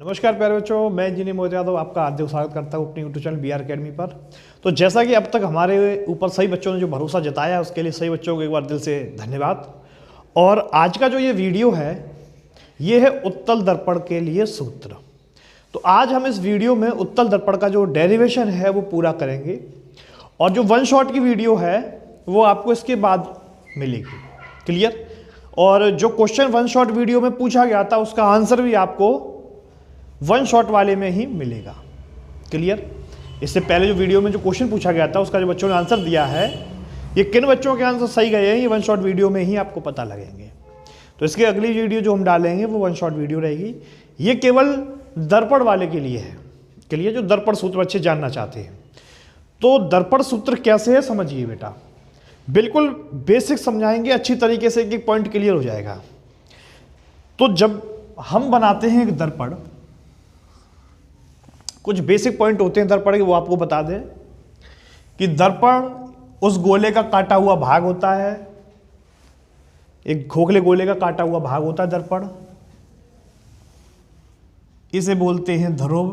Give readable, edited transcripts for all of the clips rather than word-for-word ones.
नमस्कार प्यारे बच्चों, मैं इंजीनियर मोहित यादव आपका हार्दिक स्वागत करता हूँ अपनी यूट्यूब चैनल BR अकेडमी पर। तो जैसा कि अब तक हमारे ऊपर सही बच्चों ने जो भरोसा जताया है उसके लिए सही बच्चों को एक बार दिल से धन्यवाद। और आज का जो ये वीडियो है ये है उत्तल दर्पण के लिए सूत्र। तो आज हम इस वीडियो में उत्तल दर्पण का जो डेरिवेशन है वो पूरा करेंगे और जो वन शॉट की वीडियो है वो आपको इसके बाद मिलेगी। क्लियर? और जो क्वेश्चन वन शॉट वीडियो में पूछा गया था उसका आंसर भी आपको वन शॉट वाले में ही मिलेगा। क्लियर? इससे पहले जो वीडियो में जो क्वेश्चन पूछा गया था उसका जो बच्चों ने आंसर दिया है, ये किन बच्चों के आंसर सही गए हैं ये वन शॉट वीडियो में ही आपको पता लगेंगे। तो इसकी अगली वीडियो जो हम डालेंगे वो वन शॉट वीडियो रहेगी। ये केवल दर्पण वाले के लिए है, के लिए जो दर्पण सूत्र अच्छे जानना चाहते हैं। तो दर्पण सूत्र कैसे है समझिए बेटा, बिल्कुल बेसिक समझाएंगे अच्छी तरीके से, एक पॉइंट क्लियर हो जाएगा। तो जब हम बनाते हैं एक दर्पण, कुछ बेसिक पॉइंट होते हैं दर्पण के, वो आपको बता दें कि दर्पण उस गोले का काटा हुआ भाग होता है, एक खोखले गोले का काटा हुआ भाग होता है दर्पण। इसे बोलते हैं ध्रुव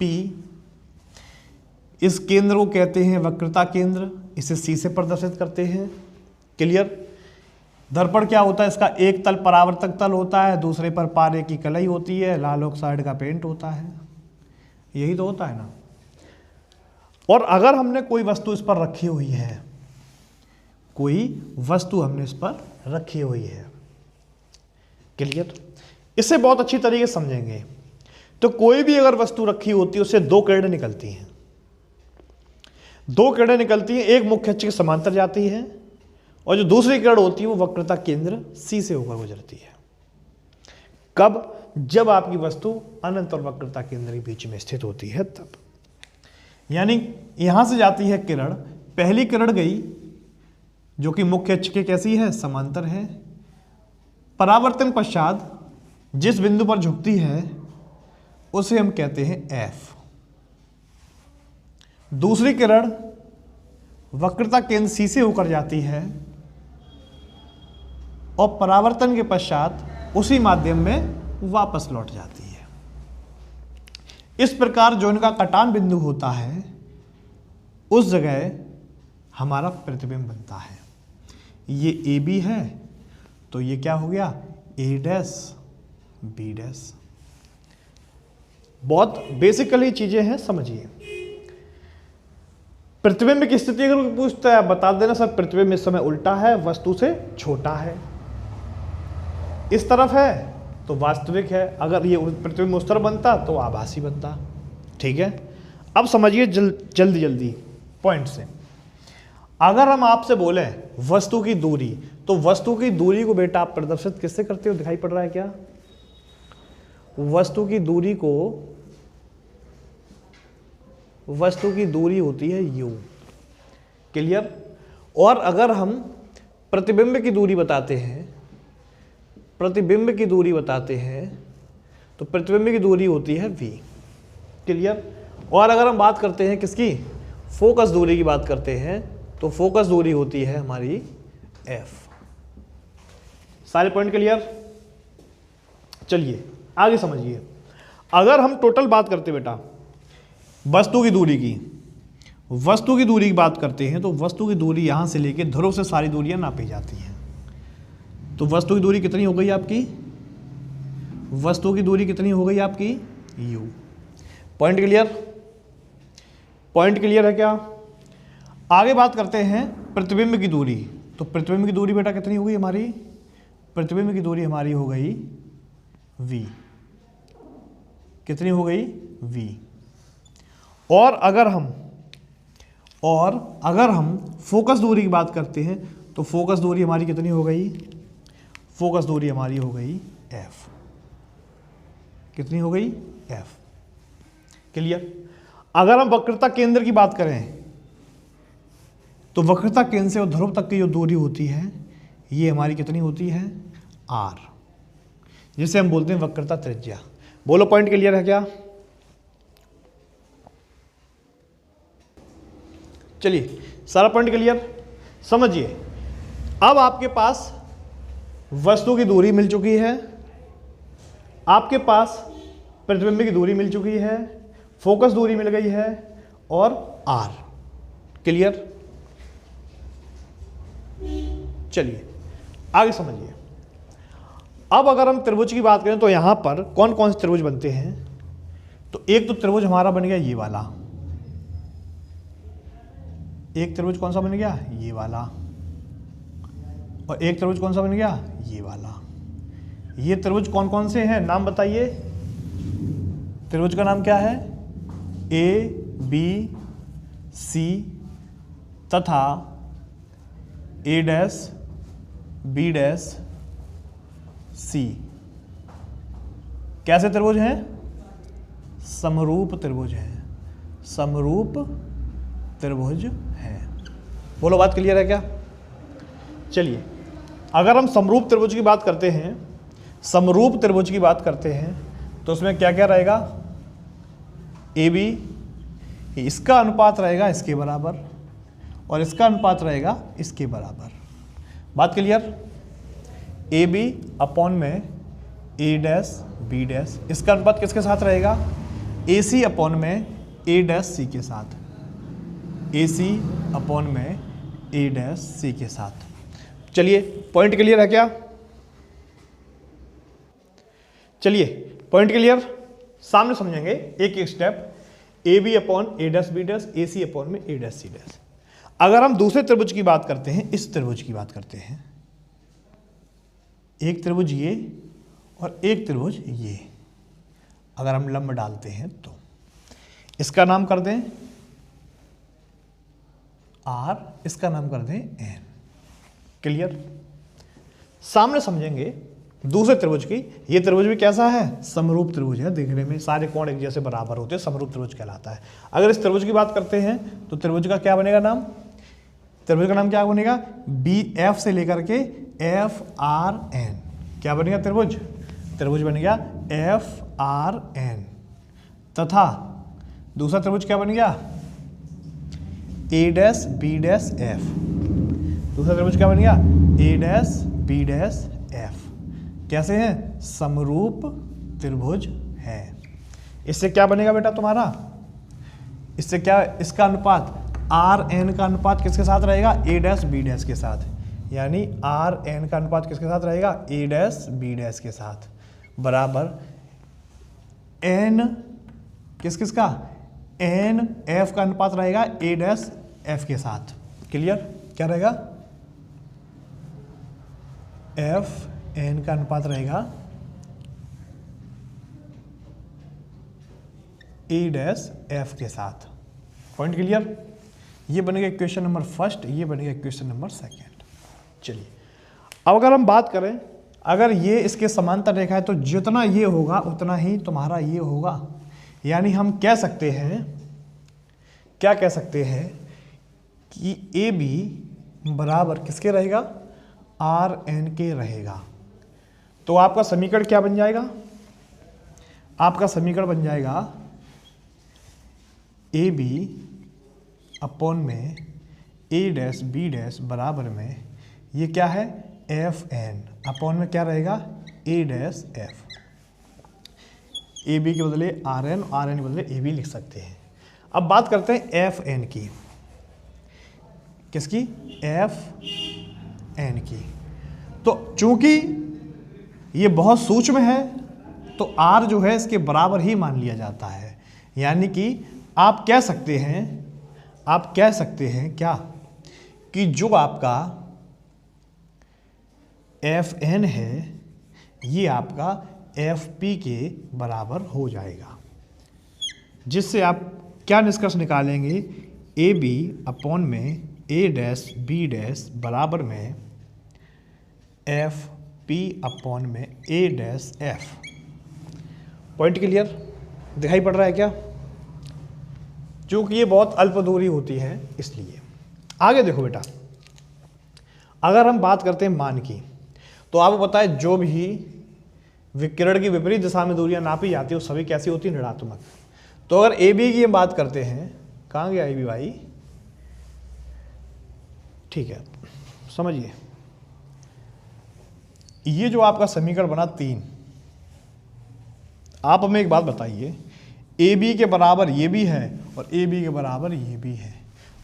P। इस केंद्र को कहते हैं वक्रता केंद्र, इसे C से प्रदर्शित करते हैं। क्लियर? दर्पण क्या होता है, इसका एक तल परावर्तक तल होता है, दूसरे पर पारे की कलई होती है, लाल ऑक्साइड का पेंट होता है। यही तो होता है ना। और अगर हमने कोई वस्तु इस पर रखी हुई है, कोई वस्तु हमने इस पर रखी हुई है, क्लियर? इससे बहुत अच्छी तरीके से समझेंगे। तो कोई भी अगर वस्तु रखी होती है उससे दो किरणें निकलती हैं, दो किरणें निकलती हैं, एक मुख्य अक्ष के समांतर जाती है और जो दूसरी किरण होती है वो वक्रता केंद्र C से होकर गुजरती है। कब? जब आपकी वस्तु अनंत और वक्रता केंद्र के बीच में स्थित होती है तब। यानी यहां से जाती है किरण, पहली किरण गई जो कि मुख्य अक्ष के कैसी है, समांतर है। परावर्तन पश्चात जिस बिंदु पर झुकती है उसे हम कहते हैं F। दूसरी किरण वक्रता केंद्र C से होकर जाती है और परावर्तन के पश्चात उसी माध्यम में वापस लौट जाती है। इस प्रकार जो इनका कटान बिंदु होता है उस जगह हमारा प्रतिबिंब बनता है। ये AB है तो ये क्या हो गया, A डैश B डैश। बहुत बेसिकली चीजें हैं, समझिए। प्रतिबिंब की स्थिति अगर कोई पूछता है बता देना सर प्रतिबिंब इस समय उल्टा है, वस्तु से छोटा है, इस तरफ है तो वास्तविक है, अगर ये प्रतिबिंब उस तरफ बनता तो आभासी बनता। ठीक है? अब समझिए जल्दी जल्दी पॉइंट से। अगर हम आपसे बोले वस्तु की दूरी, तो वस्तु की दूरी को बेटा आप प्रदर्शित किससे करते हो, दिखाई पड़ रहा है क्या? वस्तु की दूरी को, वस्तु की दूरी होती है U। क्लियर? और अगर हम प्रतिबिंब की दूरी बताते हैं, प्रतिबिंब की दूरी बताते हैं तो प्रतिबिंब की दूरी होती है V। क्लियर? और अगर हम बात करते हैं किसकी, फोकस दूरी की बात करते हैं तो फोकस दूरी होती है हमारी F। सारे पॉइंट क्लियर? चलिए आगे समझिए। अगर हम टोटल बात करते बेटा वस्तु की दूरी की, वस्तु की दूरी की बात करते हैं तो वस्तु की दूरी यहां से लेके ध्रुव से सारी दूरियां नापी जाती हैं। तो वस्तु की दूरी कितनी हो गई आपकी, वस्तु की दूरी कितनी हो गई आपकी U। Point clear? Point clear है क्या? आगे बात करते हैं प्रतिबिंब की दूरी। तो प्रतिबिंब की दूरी बेटा कितनी हो गई हमारी, प्रतिबिंब की दूरी हमारी हो गई V। कितनी हो गई V। और अगर हम फोकस दूरी की बात करते हैं तो फोकस दूरी हमारी कितनी हो गई, फोकस दूरी हमारी हो गई F। कितनी हो गई F। क्लियर? अगर हम वक्रता केंद्र की बात करें तो वक्रता केंद्र से और ध्रुव तक की जो दूरी होती है ये हमारी कितनी होती है R, जिसे हम बोलते हैं वक्रता त्रिज्या। बोलो पॉइंट क्लियर है क्या? चलिए सारा पॉइंट क्लियर? समझिए। अब आपके पास वस्तु की दूरी मिल चुकी है, आपके पास प्रतिबिंब की दूरी मिल चुकी है, फोकस दूरी मिल गई है और आर। क्लियर? चलिए आगे समझिए। अब अगर हम त्रिभुज की बात करें तो यहां पर कौन कौन से त्रिभुज बनते हैं? तो एक तो त्रिभुज हमारा बन गया ये वाला, एक त्रिभुज कौन सा बन गया? ये वाला। और एक त्रिभुज कौन सा बन गया? ये वाला। ये त्रिभुज कौन कौन से हैं? नाम बताइए। त्रिभुज का नाम क्या है? ए बी सी तथा ए डैश बी डैश सी। कैसे त्रिभुज हैं? समरूप त्रिभुज हैं, समरूप त्रिभुज है। बोलो बात क्लियर है क्या? चलिए, अगर हम समरूप त्रिभुज की बात करते हैं, समरूप त्रिभुज की बात करते हैं तो उसमें क्या क्या रहेगा? ए बी, इसका अनुपात रहेगा इसके बराबर और इसका अनुपात रहेगा इसके बराबर। बात क्लियर? ए बी अपॉन में ए डैश बी डैश, इसका अनुपात किसके साथ रहेगा? ए सी अपॉन में ए डैश सी के साथ, ए सी अपॉन में ए डैश सी के साथ। चलिए पॉइंट क्लियर है क्या? चलिए पॉइंट क्लियर, सामने समझेंगे एक एक step. A B upon A dash B dash, A C upon में ए डैश सी डैश। अगर हम दूसरे त्रिभुज की बात करते हैं, इस त्रिभुज की बात करते हैं, एक त्रिभुज ये और एक त्रिभुज ये, अगर हम लंब डालते हैं तो इसका नाम कर दें आर, इसका नाम कर दें एन। क्लियर? सामने समझेंगे दूसरे त्रिभुज की। ये त्रिभुज भी कैसा है? समरूप त्रिभुज है, देखने में सारे कोण एक जैसे बराबर होते हैं, समरूप त्रिभुज कहलाता है। अगर इस त्रिभुज की बात करते हैं तो त्रिभुज का क्या बनेगा नाम? त्रिभुज का नाम क्या बनेगा? बी एफ से लेकर के एफ आर एन। क्या बनेगा त्रिभुज? त्रिभुज बन गया एफ आर एन। तथा दूसरा त्रिभुज क्या बन गया? ए डैश बी डैश एफ। दूसरा त्रिभुज क्या बन गया? ए डैश बी डैश एफ। कैसे हैं? समरूप त्रिभुज है। इससे क्या बनेगा बेटा तुम्हारा? इससे क्या? इसका अनुपात आर एन का अनुपात किसके साथ रहेगा? ए डैश बी डैश के साथ। यानी आर एन का अनुपात किसके साथ रहेगा? ए डैश बी डैश के साथ, बराबर एन किस किस का? एन एफ का अनुपात रहेगा ए डैश एफ के साथ। क्लियर? क्या रहेगा? एफ एन का अनुपात रहेगा ए डैश एफ के साथ। Point clear? ये बनेगा इक्वेशन नंबर फर्स्ट, ये बनेगा इक्वेशन नंबर सेकेंड। चलिए अब अगर हम बात करें, अगर ये इसके समांतर रेखा है तो जितना ये होगा उतना ही तुम्हारा ये होगा। यानी हम कह सकते हैं, क्या कह सकते हैं कि ए बी बराबर किसके रहेगा? आर एन के रहेगा। तो आपका समीकरण क्या बन जाएगा? आपका समीकरण बन जाएगा ए बी अपॉन में ए डैश बी डैश बराबर में ये क्या है? एफ एन अपॉन में क्या रहेगा? ए डैश एफ। ए बी के बदले आर एन, आर एन के बदले ए बी लिख सकते हैं। अब बात करते हैं एफ एन की। किसकी? एफ एन की। तो चूंकि ये बहुत सूक्ष्म है तो आर जो है इसके बराबर ही मान लिया जाता है। यानी कि आप कह सकते हैं क्या कि जो आपका एफ एन है ये आपका एफ पी के बराबर हो जाएगा, जिससे आप क्या निष्कर्ष निकालेंगे? ए बी अपॉन में ए डैश बी डैश बराबर में एफ पी अपॉन में A dash F. Point clear? दिखाई पड़ रहा है क्या? क्योंकि ये बहुत अल्प दूरी होती है इसलिए। आगे देखो बेटा, अगर हम बात करते हैं मान की, तो आपको पता है जो भी विकिरण की विपरीत दिशा में दूरियां नापी जाती है वो सभी कैसी होती है? ऋणात्मक। तो अगर ए बी की हम बात करते हैं, कहाँ गया ए बी भाई? ठीक है, समझिए ये जो आपका समीकरण बना 3, आप हमें एक बात बताइए, ए बी के बराबर ये भी है और ए बी के बराबर ये भी है,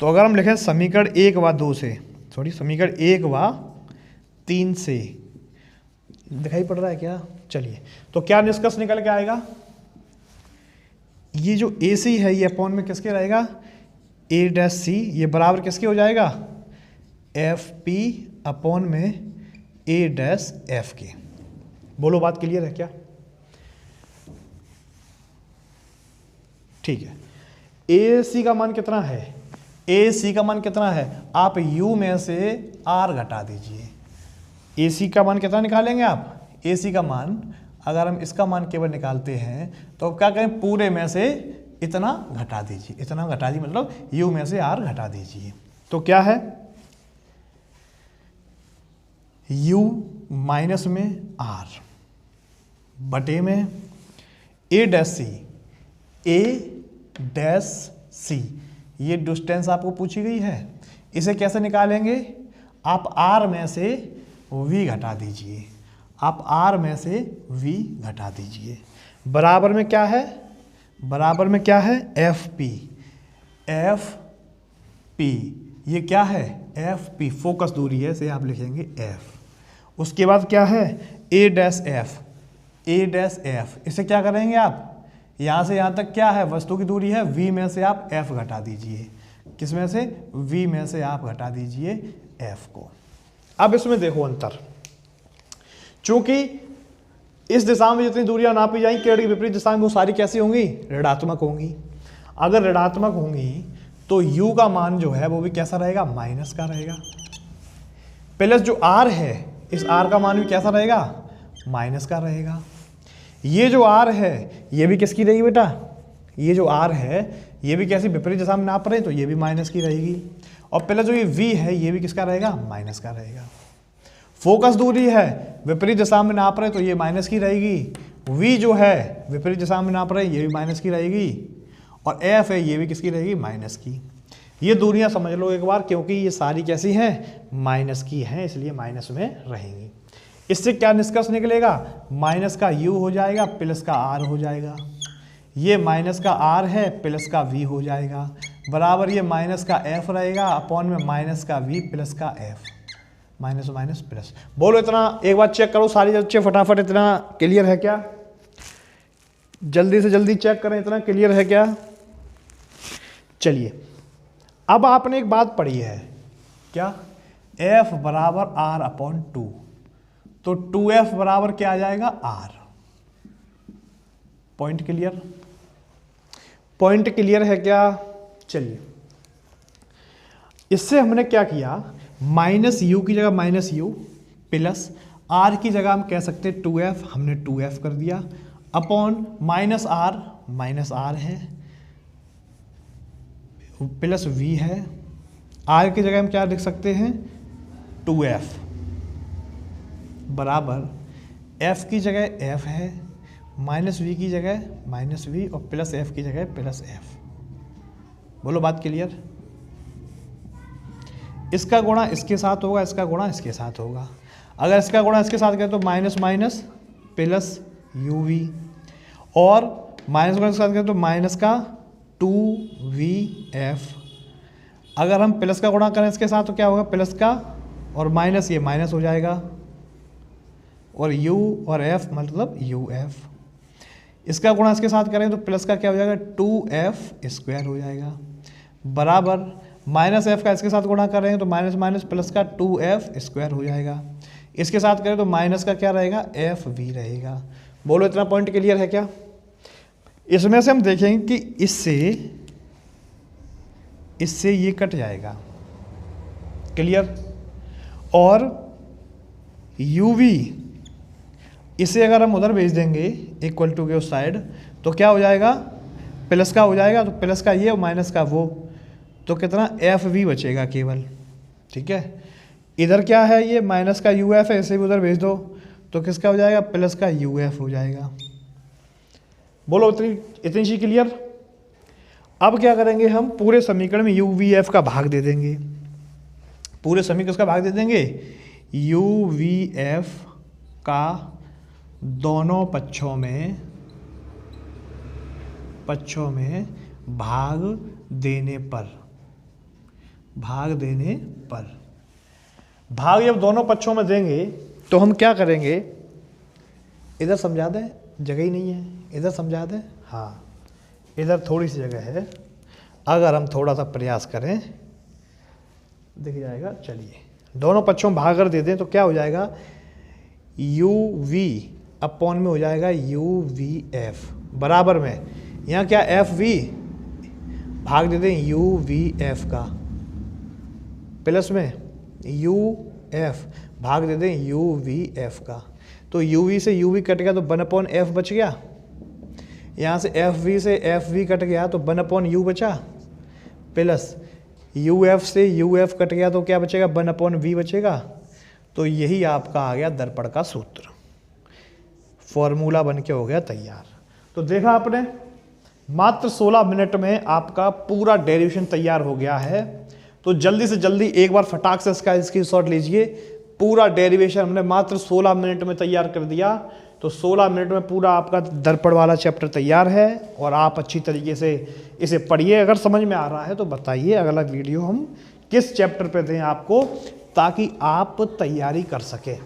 तो अगर हम लिखें समीकरण 1 व 2 से, समीकरण 1 व 3 से, दिखाई पड़ रहा है क्या? चलिए, तो क्या निष्कर्ष निकल के आएगा? ये जो ए सी है ये अपॉन में किसके रहेगा? ए डैश सी, ये बराबर किसके हो जाएगा? एफ पी अपॉन में ए डैश एफ के। बोलो बात क्लियर है क्या? ठीक है। ए सी का मान कितना है? ए सी का मान कितना है? आप यू में से आर घटा दीजिए। ए सी का मान कितना निकालेंगे आप? ए सी का मान, अगर हम इसका मान केवल निकालते हैं तो अब क्या करें, पूरे में से इतना घटा दीजिए, इतना घटा दीजिए, मतलब यू में से आर घटा दीजिए। तो क्या है? यू माइनस में आर बटे में A dash C, A dash C, ये डिस्टेंस आपको पूछी गई है। इसे कैसे निकालेंगे? आप आर में से वी घटा दीजिए, आप आर में से वी घटा दीजिए। बराबर में क्या है? बराबर में क्या है? एफ पी, एफ पी, ये क्या है? एफ पी, फोकस दूरी है, इसे आप लिखेंगे एफ। उसके बाद क्या है? ए डैश एफ, ए डैश एफ, इसे क्या करेंगे आप? यहाँ से यहाँ तक क्या है? वस्तु की दूरी है, वी में से आप एफ घटा दीजिए। किस में से? वी में से आप घटा दीजिए एफ को। अब इसमें देखो अंतर, चूंकि इस दिशा में जितनी दूरियां नापी जाएंगी किरण की विपरीत दिशा में वो सारी कैसी होंगी? ऋणात्मक होंगी। अगर ऋणात्मक होंगी तो u का मान जो है वो भी कैसा रहेगा? माइनस का रहेगा। प्लस जो r है, इस r का मान भी कैसा रहेगा? माइनस का रहेगा। ये जो r है ये भी किसकी रहेगी बेटा? ये जो r है ये भी कैसी विपरीत दिशा में नाप रहे हैं तो ये भी माइनस की रहेगी। और प्लस जो ये v है ये भी किसका रहेगा? माइनस का रहेगा। फोकस दूरी है, विपरीत दिशा में नाप रहे हैं तो ये माइनस की रहेगी। v जो है विपरीत दिशा में नाप रहे हैं ये भी माइनस की रहेगी। और f है ये भी किसकी रहेगी? माइनस की। ये दूरियां समझ लो एक बार, क्योंकि ये सारी कैसी हैं? माइनस की हैं, इसलिए माइनस में रहेंगी। इससे क्या निष्कर्ष निकलेगा? माइनस का u हो जाएगा, प्लस का r हो जाएगा। ये माइनस का r है, प्लस का v हो जाएगा, बराबर ये माइनस का f रहेगा अपॉन में माइनस का v प्लस का f, माइनस माइनस प्लस। बोलो इतना एक बार चेक करो सारी बच्चे फटाफट, इतना क्लियर है क्या? जल्दी से जल्दी चेक करें, इतना क्लियर है क्या? चलिए, अब आपने एक बात पढ़ी है क्या? f बराबर r अपॉन 2, तो 2f बराबर क्या आ जाएगा? r। Point clear? Point clear है क्या? चलिए, इससे हमने क्या किया, माइनस यू की जगह माइनस यू प्लस आर की जगह हम कह सकते 2f, हमने 2f कर दिया, अपॉन माइनस आर है प्लस v है, r की जगह हम क्या लिख सकते हैं? 2f बराबर f की जगह f है, माइनस v की जगह माइनस v और प्लस f की जगह प्लस f। बोलो बात क्लियर? इसका गुणा इसके साथ होगा, इसका गुणा इसके साथ होगा। अगर इसका गुणा इसके साथ करें तो माइनस माइनस प्लस uv, और माइनस गुणा इसके साथ करें तो माइनस का 2vf। अगर हम प्लस का गुणा करें इसके साथ तो क्या होगा? प्लस का और माइनस, ये माइनस हो जाएगा, और u और f मतलब uf। इसका गुणा इसके साथ करें तो प्लस का क्या हो जाएगा? 2f स्क्वायर हो जाएगा, बराबर माइनस f का इसके साथ गुणा कर रहे हैं तो माइनस माइनस प्लस का 2f स्क्वायर हो जाएगा। इसके साथ करें तो माइनस का क्या रहेगा? fv रहेगा। बोलो इतना पॉइंट क्लियर है क्या? इसमें से हम देखेंगे कि इससे ये कट जाएगा, क्लियर? और uv इसे अगर हम उधर भेज देंगे इक्वल टू के उस साइड तो क्या हो जाएगा? प्लस का हो जाएगा, तो प्लस का ये और माइनस का वो, तो कितना? fv बचेगा केवल, ठीक है? इधर क्या है? ये माइनस का uf है, इसे भी उधर भेज दो तो किसका हो जाएगा? प्लस का uf हो जाएगा। बोलो इतनी चीज क्लियर? अब क्या करेंगे हम? पूरे समीकरण में uvf का भाग दे देंगे, पूरे समीकरण का भाग दे देंगे, uvf का दोनों पक्षों में पक्षों में भाग देने पर, भाग देने पर, भाग जब दोनों पक्षों में देंगे तो हम क्या करेंगे, इधर समझा दें, जगह ही नहीं है, इधर समझा दें, हाँ इधर थोड़ी सी जगह है, अगर हम थोड़ा सा प्रयास करें दिख जाएगा। चलिए दोनों पक्षों में भाग कर दे दें तो क्या हो जाएगा, यू वी अपॉन में हो जाएगा यू वी एफ बराबर में, यहाँ क्या एफ वी भाग दे दें यू वी एफ का, प्लस में यू एफ भाग दे दें यू वी एफ का, तो यू वी से यू वी कट गया तो 1 एफ बच गया, यहाँ से एफ वी से एफ वी कट गया तो 1 यू बचा, प्लस यू एफ से यू एफ कट गया तो क्या बचेगा, 1 वी बचेगा। तो यही आपका आ गया दर्पण का सूत्र, फॉर्मूला बन के हो गया तैयार। तो देखा आपने, मात्र 16 मिनट में आपका पूरा डेरिवेशन तैयार हो गया है। तो जल्दी से जल्दी एक बार फटाक से इसका स्क्रीनशॉट लीजिए, पूरा डेरिवेशन हमने मात्र 16 मिनट में तैयार कर दिया। तो 16 मिनट में पूरा आपका दर्पण वाला चैप्टर तैयार है और आप अच्छी तरीके से इसे पढ़िए। अगर समझ में आ रहा है तो बताइए अगला वीडियो हम किस चैप्टर पे दें आपको, ताकि आप तैयारी कर सकें।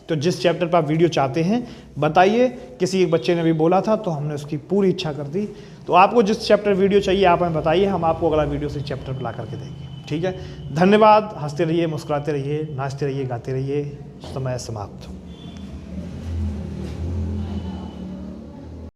तो जिस चैप्टर पर आप वीडियो चाहते हैं बताइए, किसी एक बच्चे ने भी बोला था तो हमने उसकी पूरी इच्छा कर दी। तो आपको जिस चैप्टर वीडियो चाहिए आप हमें बताइए, हम आपको अगला वीडियो से चैप्टर पर ला करके देंगे। ठीक है, धन्यवाद। हंसते रहिए, मुस्कुराते रहिए, नाचते रहिए, गाते रहिए। समय समाप्त।